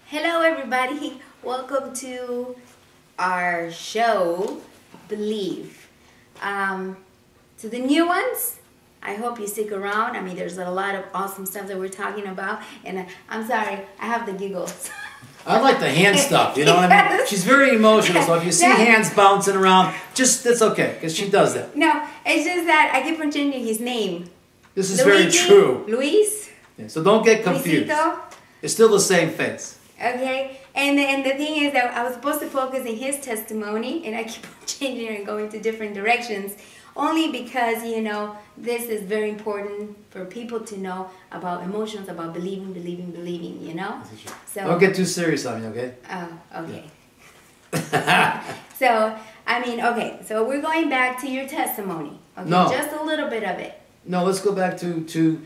Hello everybody, welcome to our show, Believe. To the new ones, I hope you stick around. I mean, there's a lot of awesome stuff that we're talking about, and I'm sorry, I have the giggles. I like the hand stuff, you know what I mean? She's very emotional, so if you see hands bouncing around, that's okay, because she does that. No, it's just that I keep on changing his name. This is very true. Luis? Yeah, so don't get confused. Luisito? It's still the same face. Okay, and the thing is that I was supposed to focus on his testimony, and I keep on changing and going to different directions, only because, you know, this is very important for people to know about emotions, about believing, you know? So don't get too serious on me, okay? Oh, okay. Yeah. So, I mean, okay, so we're going back to your testimony. Okay, no. Just a little bit of it. No, let's go back to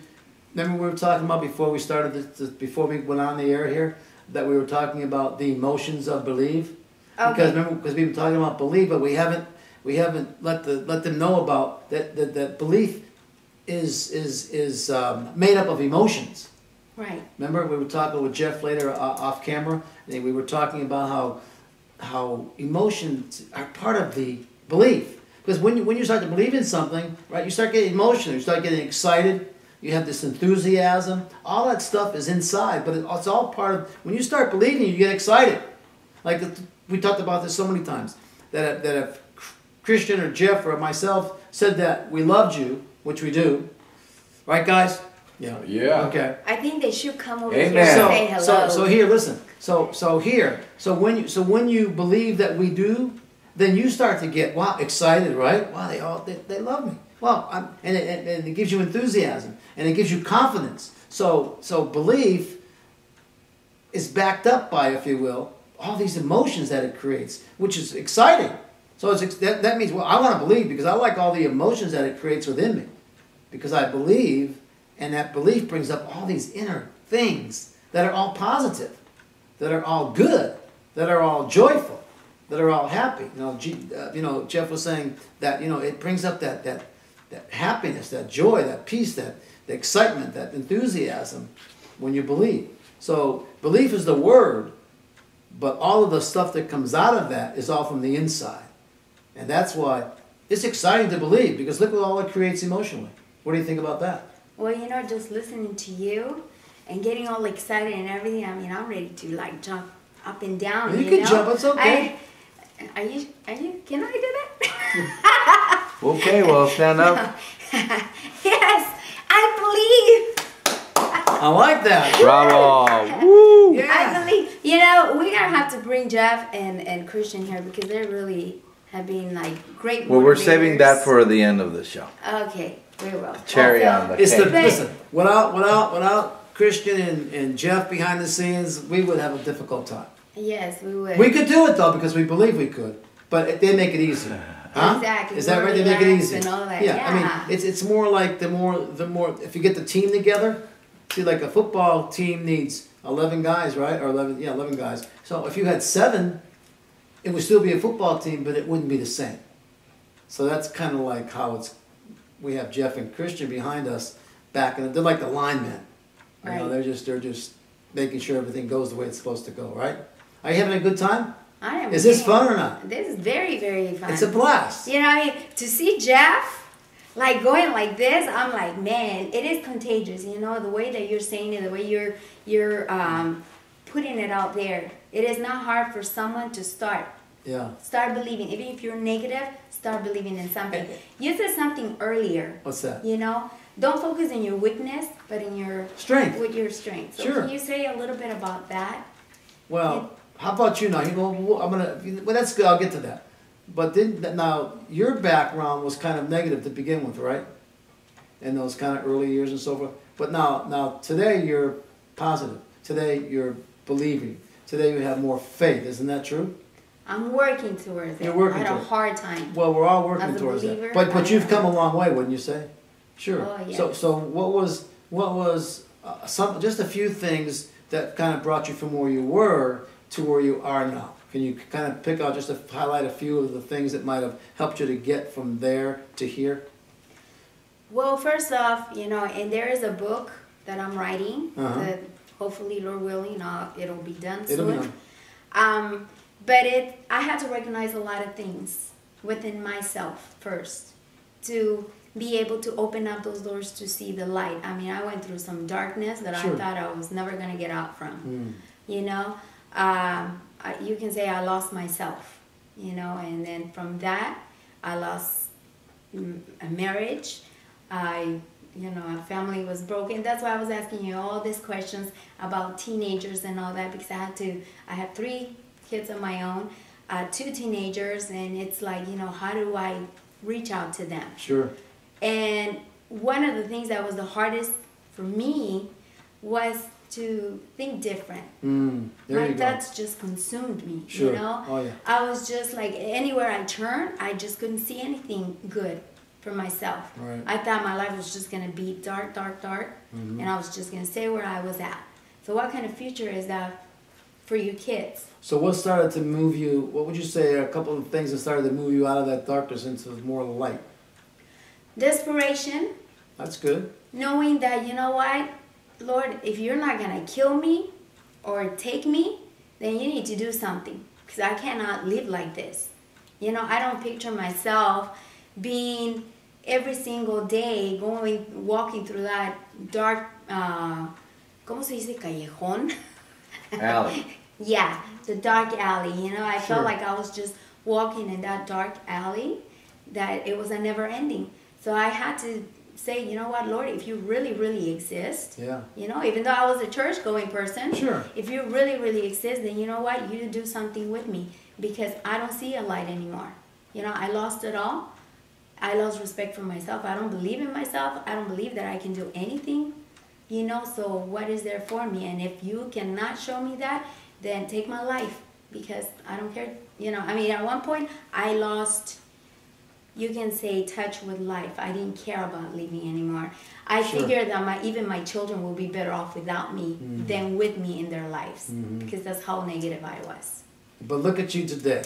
remember we were talking about before we started this, before we went on the air here, that we were talking about the emotions of believe. Okay. Because we've been talking about believe, but we haven't let them know about that belief is made up of emotions. Right. Remember we were talking with Jeff later off camera, and we were talking about how emotions are part of the belief. Because when you start to believe in something, right, you start getting emotional, you start getting excited. You have this enthusiasm. All that stuff is inside, but it's all part of... When you start believing, you get excited. Like we talked about this so many times. That if Christian or Jeff or myself said that we loved you, which we do. Right, guys? Yeah. Yeah. Okay. I think they should come over Amen. here and say hello. So here, listen. So when you believe that we do, then you start to get, wow, excited, right? Wow, they love me. Well, and it gives you enthusiasm, and it gives you confidence. So belief is backed up by, if you will, all these emotions that it creates, which is exciting. So that means, well, I want to believe because I like all the emotions that it creates within me, because I believe, and that belief brings up all these inner things that are all positive, that are all good, that are all joyful, that are all happy. Jeff was saying that it brings up that happiness, that joy, that peace, that the excitement, that enthusiasm when you believe. So belief is the word, but all of the stuff that comes out of that is all from the inside. And that's why it's exciting to believe, because look what all it creates emotionally. What do you think about that? Well, just listening to you and getting all excited and everything, I mean, I'm ready to like jump up and down. You can jump, it's okay. Can I do that? Okay, well, stand up. Yes, I believe. I like that. Bravo. Woo. Yeah. I believe. We're going to have to bring Jeff and Christian here because they really have been like great. Well, we're saving that motivators. for the end of the show. Okay, we will. Cherry on the cake. Listen, without Christian and Jeff behind the scenes, we would have a difficult time. Yes, we would. We could do it though because we believe we could, but they make it easy. Huh? Exactly. Is that right? They make it easy. And all that. Yeah, I mean, it's more like the more if you get the team together. See, like a football team needs 11 guys, right? Or 11 guys. So if you had 7, it would still be a football team, but it wouldn't be the same. So that's kind of like how we have Jeff and Christian behind us they're like the linemen. Right. They're just making sure everything goes the way it's supposed to go, right? Are you having a good time? I am. Is this fun or not? This is very, very fun. It's a blast. To see Jeff like going like this, I'm like, man, it is contagious. The way that you're saying it, the way you're putting it out there. It is not hard for someone to start. Yeah. Start believing. Even if you're negative, start believing in something. You said something earlier. What's that? Don't focus on your weakness, but in your strength. With your strength. So sure. Can you say a little bit about that? Well, how about you now? Well, that's good. I'll get to that. But now your background was kind of negative to begin with, right? In those kind of early years and so forth. But now today you're positive. Today you're believing. Today you have more faith. Isn't that true? I'm working towards it. You're working I had towards a hard time. Well, we're all working towards believer, it. But you've come a long way, wouldn't you say? Sure. Oh, yes. So what was just a few things that kind of brought you from where you were to where you are now? Can you kind of pick out highlight a few of the things that might have helped you to get from there to here? Well, first off, and there is a book that I'm writing, hopefully, Lord willing, it'll be done It'll be soon. done. But I had to recognize a lot of things within myself first to be able to open up those doors to see the light. I mean, I went through some darkness that Sure. I thought I was never going to get out from. You know, you can say I lost myself, you know, and then from that, I lost a marriage. Our family was broken. That's why I was asking you all these questions about teenagers and all that, because I had 3 kids of my own, 2 teenagers, and it's like, you know, how do I reach out to them? Sure. And one of the things that was the hardest for me was to think different. There you go. That's just consumed me, Sure. you know? Oh, yeah. I was just like, anywhere I turned, I just couldn't see anything good for myself. Right. I thought my life was just going to be dark, dark, dark, and I was just going to stay where I was at. So what kind of future is that for you kids? So what started to move you, what would you say are a couple of things that started to move you out of that darkness into more light? Desperation. That's good. Knowing that, you know what, Lord, if you're not going to kill me or take me, then you need to do something, because I cannot live like this. You know, I don't picture myself being every single day walking through that dark, ¿cómo se dice? Callejón? Alley. Yeah, the dark alley. You know, I Sure. felt like I was just walking in that dark alley, that it was a never ending. So I had to say, you know what, Lord, if you really, really exist, Yeah. you know, even though I was a church-going person, Sure. if you really, really exist, then you know what, you do something with me, because I don't see a light anymore. You know, I lost it all. I lost respect for myself. I don't believe in myself. I don't believe that I can do anything, you know, so what is there for me? And if you cannot show me that, then take my life, because I don't care. You know, I mean, at one point, I lost, you can say, touch with life. I didn't care about living anymore. I Sure. figured that even my children will be better off without me than with me in their lives, because that's how negative I was. But look at you today.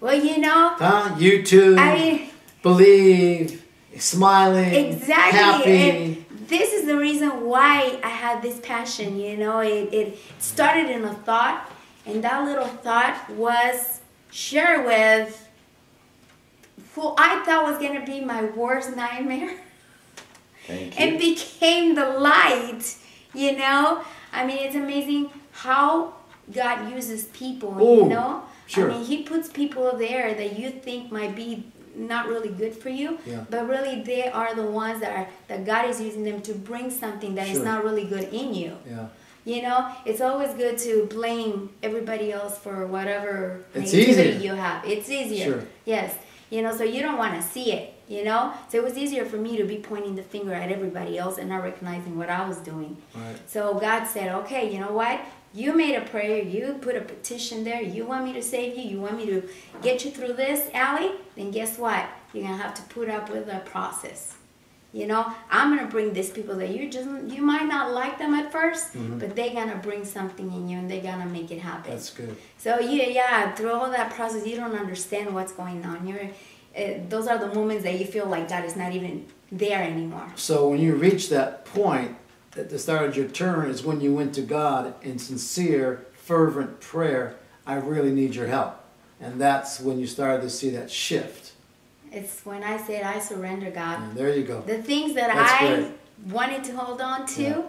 Well, you know, Huh? You too. I mean, Believe, smiling, exactly. happy. And this is the reason why I had this passion, you know. It started in a thought, and that little thought was shared with who I thought was going to be my worst nightmare. Thank you. It became the light, you know. I mean, it's amazing how God uses people, Ooh, you know. sure. I mean, He puts people there that you think might be not really good for you, Yeah. but really they are the ones that God is using them to bring something that is Sure. not really good in you. Yeah. You know, it's always good to blame everybody else for whatever It's negativity easier. you have. It's easier. Sure. Yes. You know, so you don't want to see it, you know? So it was easier for me to be pointing the finger at everybody else and not recognizing what I was doing. Right. So God said, okay, you know what? You made a prayer. You put a petition there. You want me to save you. You want me to get you through this, Allie? Then guess what? You're going to have to put up with the process. You know, I'm going to bring these people that you might not like them at first, but they're going to bring something in you, and they're going to make it happen. That's good. So through all that process, you don't understand what's going on. Those are the moments that you feel like God is not even there anymore. So when you reach that point, at the start of your turn, is when you went to God in sincere, fervent prayer, I really need your help. And that's when you started to see that shift. It's when I said, I surrender, God. And there you go. The things that That's I great. wanted to hold on to, Yeah.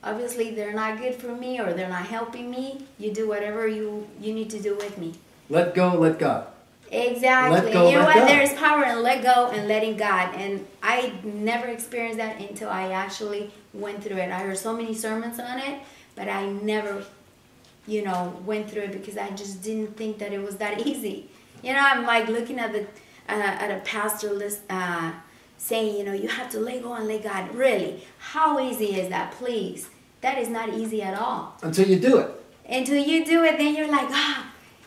obviously they're not good for me, or they're not helping me. You do whatever you need to do with me. Let go, let God. Exactly. Let go, you know let what? God. There is power in let go and letting God. And I never experienced that until I actually went through it. I heard so many sermons on it, but I never, went through it, because I just didn't think that it was that easy. You know, I'm like looking at a pastor list saying, you have to let go and let God. Really? How easy is that? Please. That is not easy at all. Until you do it. Until you do it, then you're like,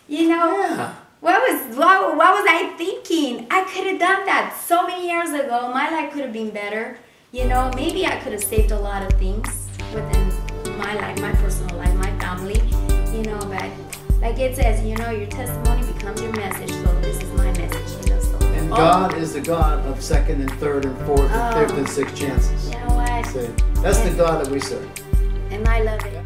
Yeah. What was I thinking? I could have done that so many years ago. My life could have been better. Maybe I could have saved a lot of things within my life, my personal life, my family. But like it says, your testimony becomes your message. So this is my message. So, And God is the God of second and third and fourth and fifth and sixth chances. You know what? See, that's the God that we serve. And And I love it.